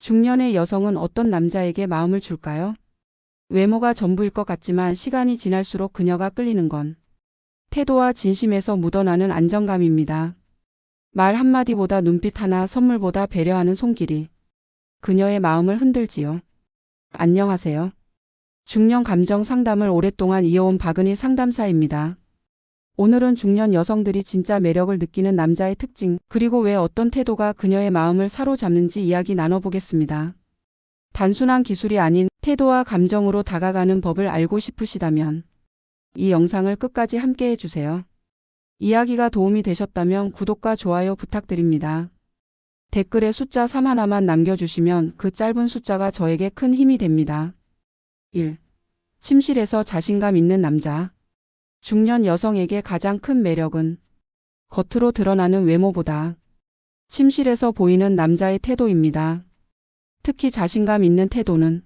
중년의 여성은 어떤 남자에게 마음을 줄까요? 외모가 전부일 것 같지만 시간이 지날수록 그녀가 끌리는 건 태도와 진심에서 묻어나는 안정감입니다. 말 한마디보다 눈빛 하나, 선물보다 배려하는 손길이 그녀의 마음을 흔들지요. 안녕하세요. 중년 감정 상담을 오랫동안 이어온 박은희 상담사입니다. 오늘은 중년 여성들이 진짜 매력을 느끼는 남자의 특징, 그리고 왜 어떤 태도가 그녀의 마음을 사로잡는지 이야기 나눠보겠습니다. 단순한 기술이 아닌 태도와 감정으로 다가가는 법을 알고 싶으시다면 이 영상을 끝까지 함께 해주세요. 이야기가 도움이 되셨다면 구독과 좋아요 부탁드립니다. 댓글에 숫자 3 하나만 남겨주시면 그 짧은 숫자가 저에게 큰 힘이 됩니다. 1. 침실에서 자신감 있는 남자. 중년 여성에게 가장 큰 매력은 겉으로 드러나는 외모보다 침실에서 보이는 남자의 태도입니다. 특히 자신감 있는 태도는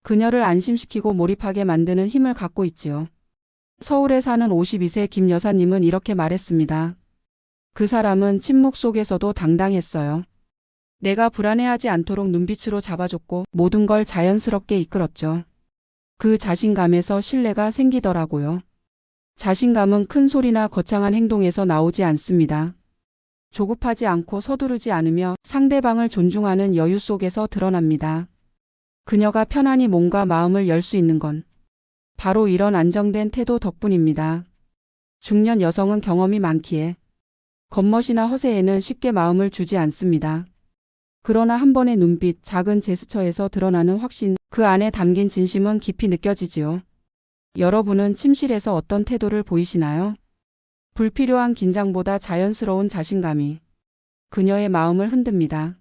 그녀를 안심시키고 몰입하게 만드는 힘을 갖고 있지요. 서울에 사는 52세 김 여사님은 이렇게 말했습니다. 그 사람은 침묵 속에서도 당당했어요. 내가 불안해하지 않도록 눈빛으로 잡아줬고 모든 걸 자연스럽게 이끌었죠. 그 자신감에서 신뢰가 생기더라고요. 자신감은 큰 소리나 거창한 행동에서 나오지 않습니다. 조급하지 않고 서두르지 않으며 상대방을 존중하는 여유 속에서 드러납니다. 그녀가 편안히 몸과 마음을 열 수 있는 건 바로 이런 안정된 태도 덕분입니다. 중년 여성은 경험이 많기에 겉멋이나 허세에는 쉽게 마음을 주지 않습니다. 그러나 한 번의 눈빛, 작은 제스처에서 드러나는 확신, 그 안에 담긴 진심은 깊이 느껴지지요. 여러분은 침실에서 어떤 태도를 보이시나요? 불필요한 긴장보다 자연스러운 자신감이 그녀의 마음을 흔듭니다.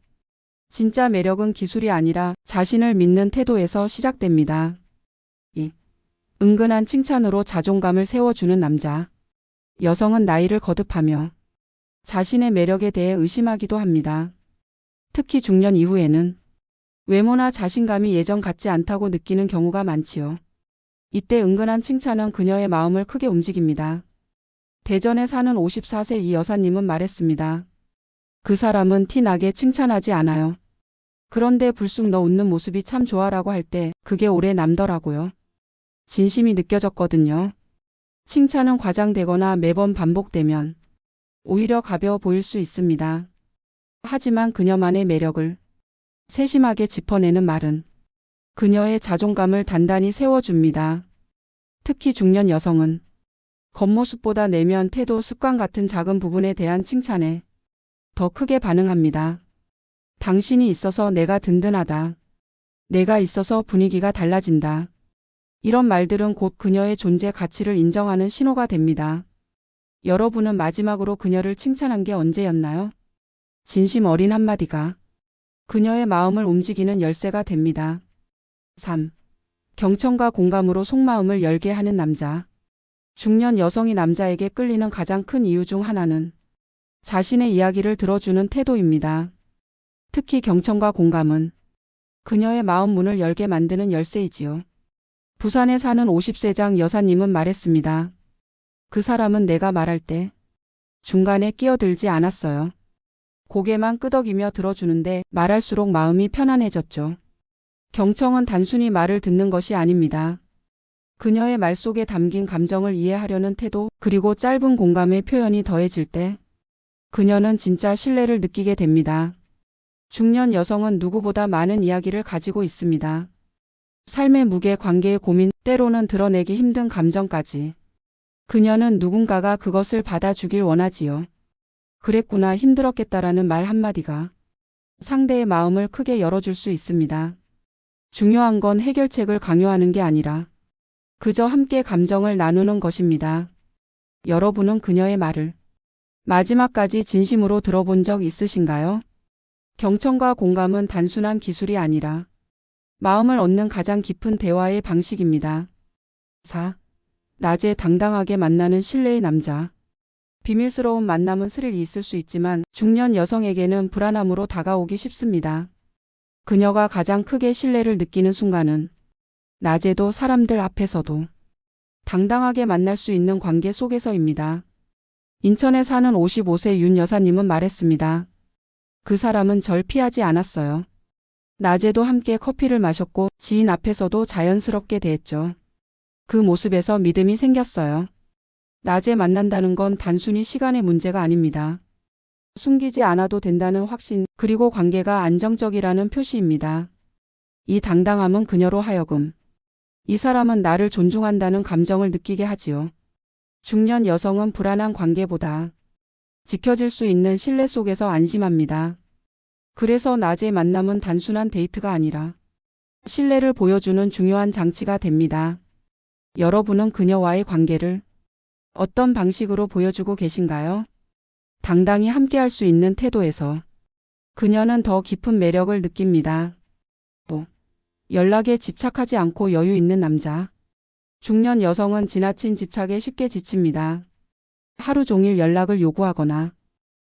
진짜 매력은 기술이 아니라 자신을 믿는 태도에서 시작됩니다. 2. 은근한 칭찬으로 자존감을 세워주는 남자. 여성은 나이를 거듭하며 자신의 매력에 대해 의심하기도 합니다. 특히 중년 이후에는 외모나 자신감이 예전 같지 않다고 느끼는 경우가 많지요. 이때 은근한 칭찬은 그녀의 마음을 크게 움직입니다. 대전에 사는 54세 이 여사님은 말했습니다. 그 사람은 티 나게 칭찬하지 않아요. 그런데 불쑥 너 웃는 모습이 참 좋아라고 할 때 그게 오래 남더라고요. 진심이 느껴졌거든요. 칭찬은 과장되거나 매번 반복되면 오히려 가벼워 보일 수 있습니다. 하지만 그녀만의 매력을 세심하게 짚어내는 말은 그녀의 자존감을 단단히 세워줍니다. 특히 중년 여성은 겉모습보다 내면, 태도, 습관 같은 작은 부분에 대한 칭찬에 더 크게 반응합니다. 당신이 있어서 내가 든든하다. 내가 있어서 분위기가 달라진다. 이런 말들은 곧 그녀의 존재 가치를 인정하는 신호가 됩니다. 여러분은 마지막으로 그녀를 칭찬한 게 언제였나요? 진심 어린 한마디가 그녀의 마음을 움직이는 열쇠가 됩니다. 3. 경청과 공감으로 속마음을 열게 하는 남자. 중년 여성이 남자에게 끌리는 가장 큰 이유 중 하나는 자신의 이야기를 들어주는 태도입니다. 특히 경청과 공감은 그녀의 마음 문을 열게 만드는 열쇠이지요. 부산에 사는 50세장 여사님은 말했습니다. 그 사람은 내가 말할 때 중간에 끼어들지 않았어요. 고개만 끄덕이며 들어주는데 말할수록 마음이 편안해졌죠. 경청은 단순히 말을 듣는 것이 아닙니다. 그녀의 말 속에 담긴 감정을 이해하려는 태도, 그리고 짧은 공감의 표현이 더해질 때 그녀는 진짜 신뢰를 느끼게 됩니다. 중년 여성은 누구보다 많은 이야기를 가지고 있습니다. 삶의 무게, 관계의 고민, 때로는 드러내기 힘든 감정까지. 그녀는 누군가가 그것을 받아주길 원하지요. 그랬구나, 힘들었겠다라는 말 한마디가 상대의 마음을 크게 열어줄 수 있습니다. 중요한 건 해결책을 강요하는 게 아니라 그저 함께 감정을 나누는 것입니다. 여러분은 그녀의 말을 마지막까지 진심으로 들어본 적 있으신가요? 경청과 공감은 단순한 기술이 아니라 마음을 얻는 가장 깊은 대화의 방식입니다. 4. 낮에 당당하게 만나는 신뢰의 남자. 비밀스러운 만남은 스릴이 있을 수 있지만 중년 여성에게는 불안함으로 다가오기 쉽습니다. 그녀가 가장 크게 신뢰를 느끼는 순간은 낮에도 사람들 앞에서도 당당하게 만날 수 있는 관계 속에서입니다. 인천에 사는 55세 윤 여사님은 말했습니다. 그 사람은 절 피하지 않았어요. 낮에도 함께 커피를 마셨고 지인 앞에서도 자연스럽게 대했죠. 그 모습에서 믿음이 생겼어요. 낮에 만난다는 건 단순히 시간의 문제가 아닙니다. 숨기지 않아도 된다는 확신, 그리고 관계가 안정적이라는 표시입니다. 이 당당함은 그녀로 하여금 이 사람은 나를 존중한다는 감정을 느끼게 하지요. 중년 여성은 불안한 관계보다 지켜질 수 있는 신뢰 속에서 안심합니다. 그래서 낮의 만남은 단순한 데이트가 아니라 신뢰를 보여주는 중요한 장치가 됩니다. 여러분은 그녀와의 관계를 어떤 방식으로 보여주고 계신가요? 당당히 함께할 수 있는 태도에서 그녀는 더 깊은 매력을 느낍니다. 연락에 집착하지 않고 여유 있는 남자. 중년 여성은 지나친 집착에 쉽게 지칩니다. 하루 종일 연락을 요구하거나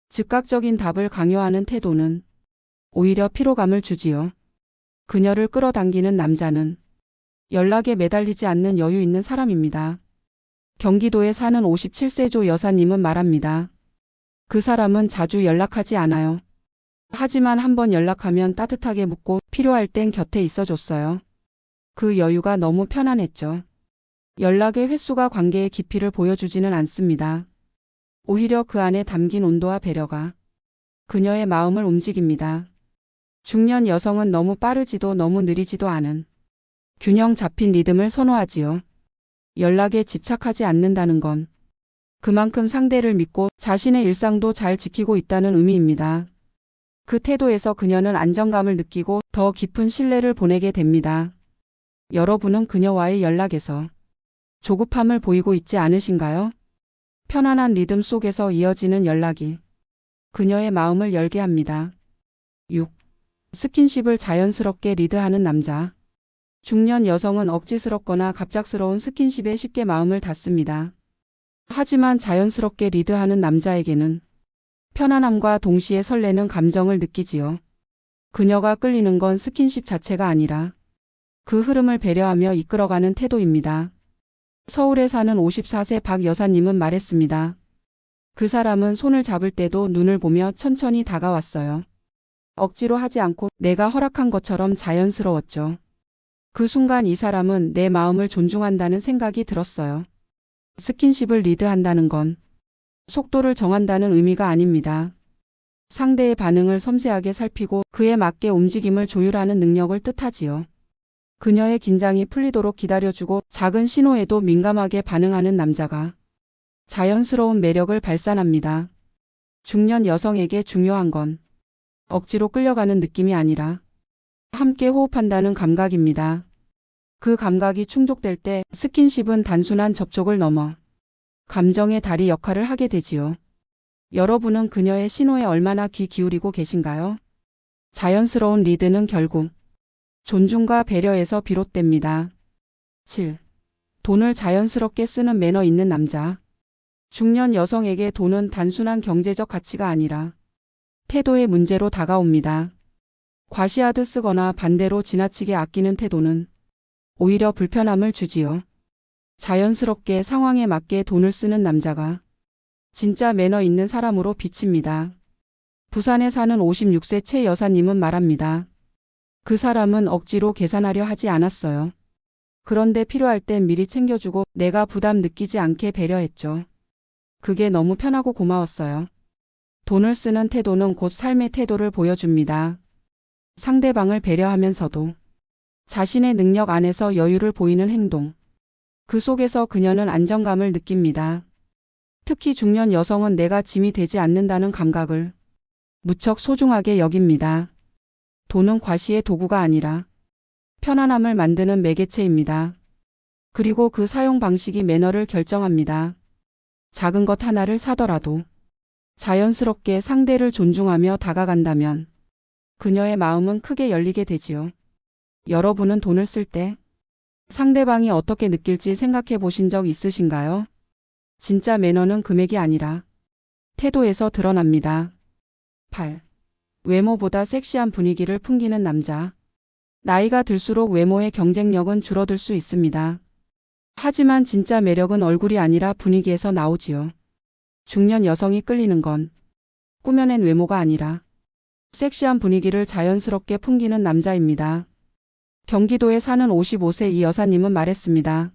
즉각적인 답을 강요하는 태도는 오히려 피로감을 주지요. 그녀를 끌어당기는 남자는 연락에 매달리지 않는 여유 있는 사람입니다. 경기도에 사는 57세조 여사님은 말합니다. 그 사람은 자주 연락하지 않아요. 하지만 한번 연락하면 따뜻하게 묻고 필요할 땐 곁에 있어줬어요. 그 여유가 너무 편안했죠. 연락의 횟수가 관계의 깊이를 보여주지는 않습니다. 오히려 그 안에 담긴 온도와 배려가 그녀의 마음을 움직입니다. 중년 여성은 너무 빠르지도 너무 느리지도 않은 균형 잡힌 리듬을 선호하지요. 연락에 집착하지 않는다는 건 그만큼 상대를 믿고 자신의 일상도 잘 지키고 있다는 의미입니다. 그 태도에서 그녀는 안정감을 느끼고 더 깊은 신뢰를 보내게 됩니다. 여러분은 그녀와의 연락에서 조급함을 보이고 있지 않으신가요? 편안한 리듬 속에서 이어지는 연락이 그녀의 마음을 열게 합니다. 6. 스킨십을 자연스럽게 리드하는 남자. 중년 여성은 억지스럽거나 갑작스러운 스킨십에 쉽게 마음을 닫습니다. 하지만 자연스럽게 리드하는 남자에게는 편안함과 동시에 설레는 감정을 느끼지요. 그녀가 끌리는 건 스킨십 자체가 아니라 그 흐름을 배려하며 이끌어가는 태도입니다. 서울에 사는 54세 박 여사님은 말했습니다. 그 사람은 손을 잡을 때도 눈을 보며 천천히 다가왔어요. 억지로 하지 않고 내가 허락한 것처럼 자연스러웠죠. 그 순간 이 사람은 내 마음을 존중한다는 생각이 들었어요. 스킨십을 리드한다는 건 속도를 정한다는 의미가 아닙니다. 상대의 반응을 섬세하게 살피고 그에 맞게 움직임을 조율하는 능력을 뜻하지요. 그녀의 긴장이 풀리도록 기다려주고 작은 신호에도 민감하게 반응하는 남자가 자연스러운 매력을 발산합니다. 중년 여성에게 중요한 건 억지로 끌려가는 느낌이 아니라 함께 호흡한다는 감각입니다. 그 감각이 충족될 때 스킨십은 단순한 접촉을 넘어 감정의 다리 역할을 하게 되지요. 여러분은 그녀의 신호에 얼마나 귀 기울이고 계신가요? 자연스러운 리드는 결국 존중과 배려에서 비롯됩니다. 7. 돈을 자연스럽게 쓰는 매너 있는 남자. 중년 여성에게 돈은 단순한 경제적 가치가 아니라 태도의 문제로 다가옵니다. 과시하듯 쓰거나 반대로 지나치게 아끼는 태도는 오히려 불편함을 주지요. 자연스럽게 상황에 맞게 돈을 쓰는 남자가 진짜 매너 있는 사람으로 비칩니다. 부산에 사는 56세 최 여사님은 말합니다. 그 사람은 억지로 계산하려 하지 않았어요. 그런데 필요할 땐 미리 챙겨주고 내가 부담 느끼지 않게 배려했죠. 그게 너무 편하고 고마웠어요. 돈을 쓰는 태도는 곧 삶의 태도를 보여줍니다. 상대방을 배려하면서도 자신의 능력 안에서 여유를 보이는 행동. 그 속에서 그녀는 안정감을 느낍니다. 특히 중년 여성은 내가 짐이 되지 않는다는 감각을 무척 소중하게 여깁니다. 돈은 과시의 도구가 아니라 편안함을 만드는 매개체입니다. 그리고 그 사용 방식이 매너를 결정합니다. 작은 것 하나를 사더라도 자연스럽게 상대를 존중하며 다가간다면 그녀의 마음은 크게 열리게 되지요. 여러분은 돈을 쓸 때 상대방이 어떻게 느낄지 생각해 보신 적 있으신가요? 진짜 매너는 금액이 아니라 태도에서 드러납니다. 8. 외모보다 섹시한 분위기를 풍기는 남자. 나이가 들수록 외모의 경쟁력은 줄어들 수 있습니다. 하지만 진짜 매력은 얼굴이 아니라 분위기에서 나오지요. 중년 여성이 끌리는 건 꾸며낸 외모가 아니라 섹시한 분위기를 자연스럽게 풍기는 남자입니다. 경기도에 사는 55세 이 여사님은 말했습니다.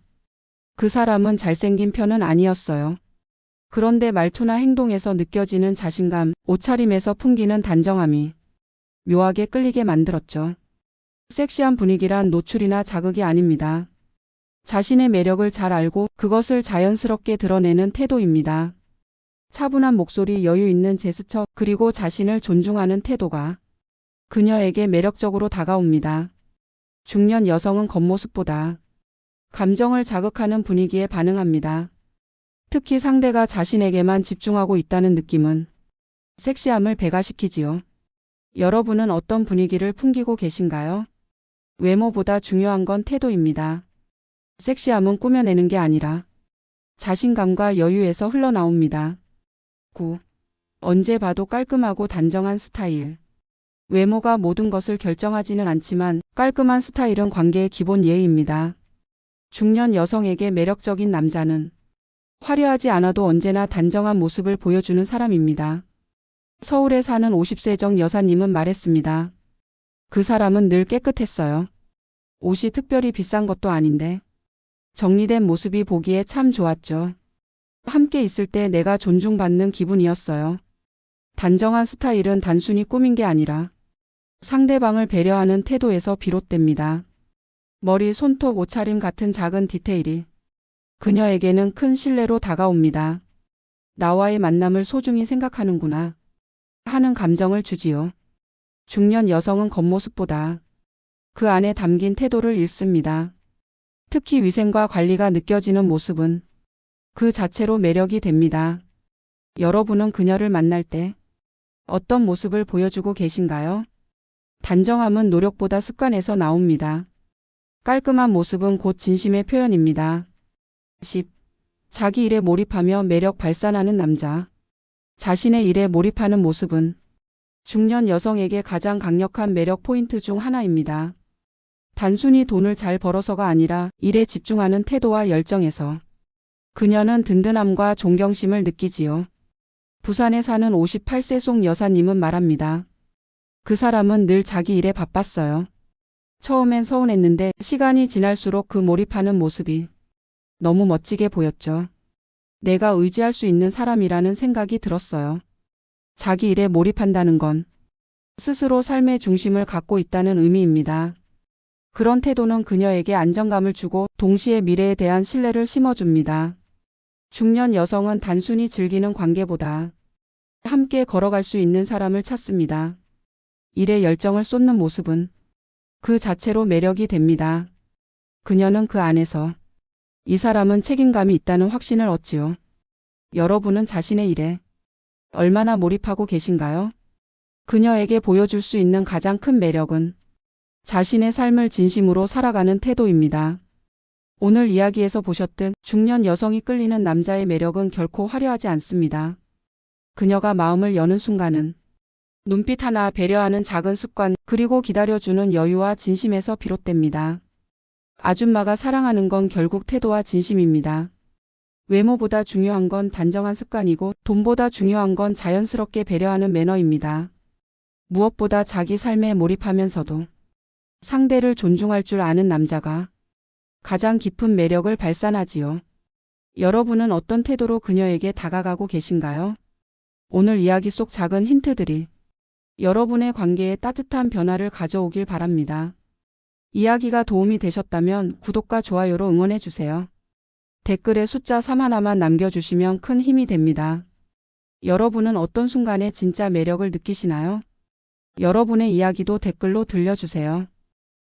그 사람은 잘생긴 편은 아니었어요. 그런데 말투나 행동에서 느껴지는 자신감, 옷차림에서 풍기는 단정함이 묘하게 끌리게 만들었죠. 섹시한 분위기란 노출이나 자극이 아닙니다. 자신의 매력을 잘 알고 그것을 자연스럽게 드러내는 태도입니다. 차분한 목소리, 여유 있는 제스처, 그리고 자신을 존중하는 태도가 그녀에게 매력적으로 다가옵니다. 중년 여성은 겉모습보다 감정을 자극하는 분위기에 반응합니다. 특히 상대가 자신에게만 집중하고 있다는 느낌은 섹시함을 배가시키지요. 여러분은 어떤 분위기를 풍기고 계신가요? 외모보다 중요한 건 태도입니다. 섹시함은 꾸며내는 게 아니라 자신감과 여유에서 흘러나옵니다. 9. 언제 봐도 깔끔하고 단정한 스타일. 외모가 모든 것을 결정하지는 않지만 깔끔한 스타일은 관계의 기본 예의입니다. 중년 여성에게 매력적인 남자는 화려하지 않아도 언제나 단정한 모습을 보여주는 사람입니다. 서울에 사는 50세 정 여사님은 말했습니다. 그 사람은 늘 깨끗했어요. 옷이 특별히 비싼 것도 아닌데 정리된 모습이 보기에 참 좋았죠. 함께 있을 때 내가 존중받는 기분이었어요. 단정한 스타일은 단순히 꾸민 게 아니라 상대방을 배려하는 태도에서 비롯됩니다. 머리, 손톱, 옷차림 같은 작은 디테일이 그녀에게는 큰 신뢰로 다가옵니다. 나와의 만남을 소중히 생각하는구나 하는 감정을 주지요. 중년 여성은 겉모습보다 그 안에 담긴 태도를 읽습니다. 특히 위생과 관리가 느껴지는 모습은 그 자체로 매력이 됩니다. 여러분은 그녀를 만날 때 어떤 모습을 보여주고 계신가요? 단정함은 노력보다 습관에서 나옵니다. 깔끔한 모습은 곧 진심의 표현입니다. 10. 자기 일에 몰입하며 매력 발산하는 남자. 자신의 일에 몰입하는 모습은 중년 여성에게 가장 강력한 매력 포인트 중 하나입니다. 단순히 돈을 잘 벌어서가 아니라 일에 집중하는 태도와 열정에서 그녀는 든든함과 존경심을 느끼지요. 부산에 사는 58세 송 여사님은 말합니다. 그 사람은 늘 자기 일에 바빴어요. 처음엔 서운했는데 시간이 지날수록 그 몰입하는 모습이 너무 멋지게 보였죠. 내가 의지할 수 있는 사람이라는 생각이 들었어요. 자기 일에 몰입한다는 건 스스로 삶의 중심을 갖고 있다는 의미입니다. 그런 태도는 그녀에게 안정감을 주고 동시에 미래에 대한 신뢰를 심어줍니다. 중년 여성은 단순히 즐기는 관계보다 함께 걸어갈 수 있는 사람을 찾습니다. 일에 열정을 쏟는 모습은 그 자체로 매력이 됩니다. 그녀는 그 안에서 이 사람은 책임감이 있다는 확신을 얻지요. 여러분은 자신의 일에 얼마나 몰입하고 계신가요? 그녀에게 보여줄 수 있는 가장 큰 매력은 자신의 삶을 진심으로 살아가는 태도입니다. 오늘 이야기에서 보셨듯 중년 여성이 끌리는 남자의 매력은 결코 화려하지 않습니다. 그녀가 마음을 여는 순간은 눈빛 하나, 배려하는 작은 습관, 그리고 기다려주는 여유와 진심에서 비롯됩니다. 아줌마가 사랑하는 건 결국 태도와 진심입니다. 외모보다 중요한 건 단정한 습관이고 돈보다 중요한 건 자연스럽게 배려하는 매너입니다. 무엇보다 자기 삶에 몰입하면서도 상대를 존중할 줄 아는 남자가 가장 깊은 매력을 발산하지요. 여러분은 어떤 태도로 그녀에게 다가가고 계신가요? 오늘 이야기 속 작은 힌트들이 여러분의 관계에 따뜻한 변화를 가져오길 바랍니다. 이야기가 도움이 되셨다면 구독과 좋아요로 응원해주세요. 댓글에 숫자 3 하나만 남겨주시면 큰 힘이 됩니다. 여러분은 어떤 순간에 진짜 매력을 느끼시나요? 여러분의 이야기도 댓글로 들려주세요.